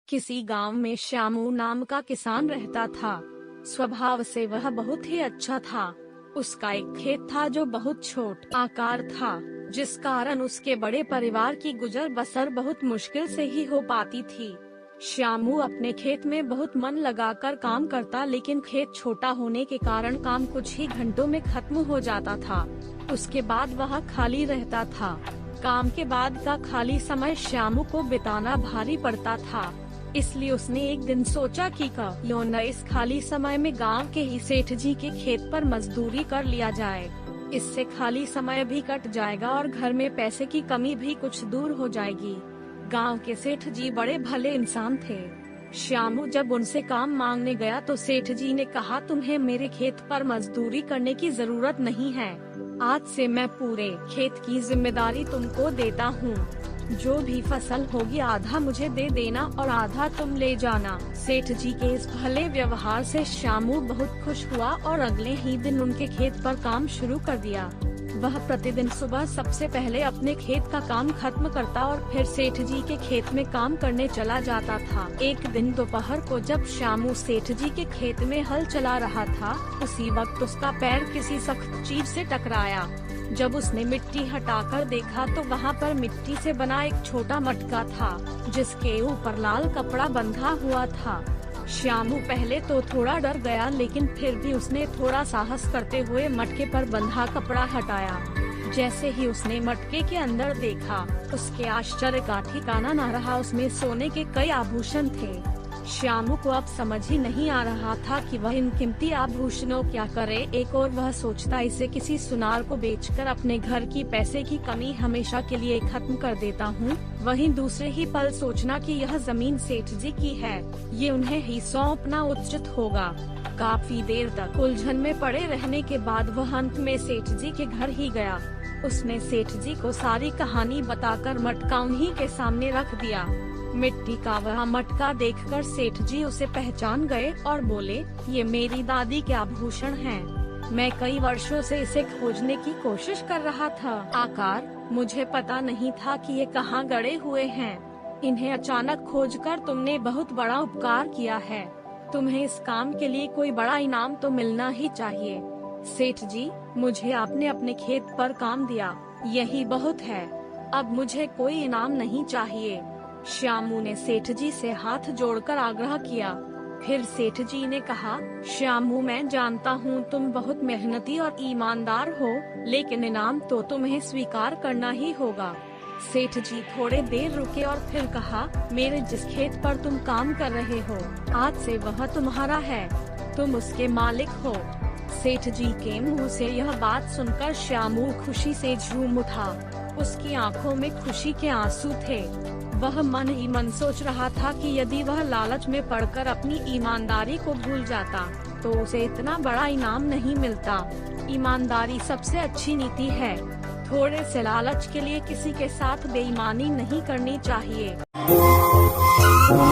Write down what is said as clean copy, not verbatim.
किसी गांव में श्यामू नाम का किसान रहता था। स्वभाव से वह बहुत ही अच्छा था। उसका एक खेत था जो बहुत छोट आकार था, जिस कारण उसके बड़े परिवार की गुजर बसर बहुत मुश्किल से ही हो पाती थी। श्यामू अपने खेत में बहुत मन लगाकर काम करता, लेकिन खेत छोटा होने के कारण काम कुछ ही घंटों में खत्म हो जाता था। उसके बाद वह खाली रहता था। काम के बाद का खाली समय श्यामू को बिताना भारी पड़ता था। इसलिए उसने एक दिन सोचा कि क्यों न इस खाली समय में गांव के ही सेठ जी के खेत पर मजदूरी कर लिया जाए। इससे खाली समय भी कट जाएगा और घर में पैसे की कमी भी कुछ दूर हो जाएगी। गांव के सेठ जी बड़े भले इंसान थे। श्यामू जब उनसे काम मांगने गया तो सेठ जी ने कहा, तुम्हें मेरे खेत पर मजदूरी करने की जरूरत नहीं है। आज से मैं पूरे खेत की जिम्मेदारी तुमको देता हूँ। जो भी फसल होगी आधा मुझे दे देना और आधा तुम ले जाना। सेठ जी के इस भले व्यवहार से श्यामू बहुत खुश हुआ और अगले ही दिन उनके खेत पर काम शुरू कर दिया। वह प्रतिदिन सुबह सबसे पहले अपने खेत का काम खत्म करता और फिर सेठ जी के खेत में काम करने चला जाता था। एक दिन दोपहर को जब श्यामू सेठ जी के खेत में हल चला रहा था, उसी वक्त उसका पैर किसी सख्त चीज से टकराया। जब उसने मिट्टी हटाकर देखा तो वहाँ पर मिट्टी से बना एक छोटा मटका था, जिसके ऊपर लाल कपड़ा बंधा हुआ था। श्यामू पहले तो थोड़ा डर गया, लेकिन फिर भी उसने थोड़ा साहस करते हुए मटके पर बंधा कपड़ा हटाया। जैसे ही उसने मटके के अंदर देखा, उसके आश्चर्य का ठिकाना न रहा। उसमें सोने के कई आभूषण थे। श्यामू को अब समझ ही नहीं आ रहा था कि वह इन कीमती आभूषणों क्या करे। एक और वह सोचता, इसे किसी सुनार को बेचकर अपने घर की पैसे की कमी हमेशा के लिए खत्म कर देता हूँ। वहीं दूसरे ही पल सोचना कि यह जमीन सेठ जी की है, ये उन्हें ही सौंपना उचित होगा। काफी देर तक उलझन में पड़े रहने के बाद वह अंत में सेठ जी के घर ही गया। उसने सेठ जी को सारी कहानी बताकर मटका उन्हीं के सामने रख दिया। मिट्टी का वह मटका देखकर सेठ जी उसे पहचान गए और बोले, ये मेरी दादी के आभूषण हैं। मैं कई वर्षों से इसे खोजने की कोशिश कर रहा था। आकार मुझे पता नहीं था कि ये कहाँ गड़े हुए हैं। इन्हें अचानक खोजकर तुमने बहुत बड़ा उपकार किया है। तुम्हें इस काम के लिए कोई बड़ा इनाम तो मिलना ही चाहिए। सेठ जी, मुझे आपने अपने खेत पर काम दिया, यही बहुत है। अब मुझे कोई इनाम नहीं चाहिए। श्यामू ने सेठ जी से हाथ जोड़कर आग्रह किया। फिर सेठ जी ने कहा, श्यामू, मैं जानता हूँ तुम बहुत मेहनती और ईमानदार हो, लेकिन इनाम तो तुम्हें स्वीकार करना ही होगा। सेठ जी थोड़े देर रुके और फिर कहा, मेरे जिस खेत पर तुम काम कर रहे हो, आज से वह तुम्हारा है। तुम उसके मालिक हो। सेठ जी के मुँह से यह बात सुनकर श्यामू खुशी से झूम उठा। उसकी आंखों में खुशी के आंसू थे। वह मन ही मन सोच रहा था कि यदि वह लालच में पड़कर अपनी ईमानदारी को भूल जाता तो उसे इतना बड़ा इनाम नहीं मिलता। ईमानदारी सबसे अच्छी नीति है। थोड़े से लालच के लिए किसी के साथ बेईमानी नहीं करनी चाहिए।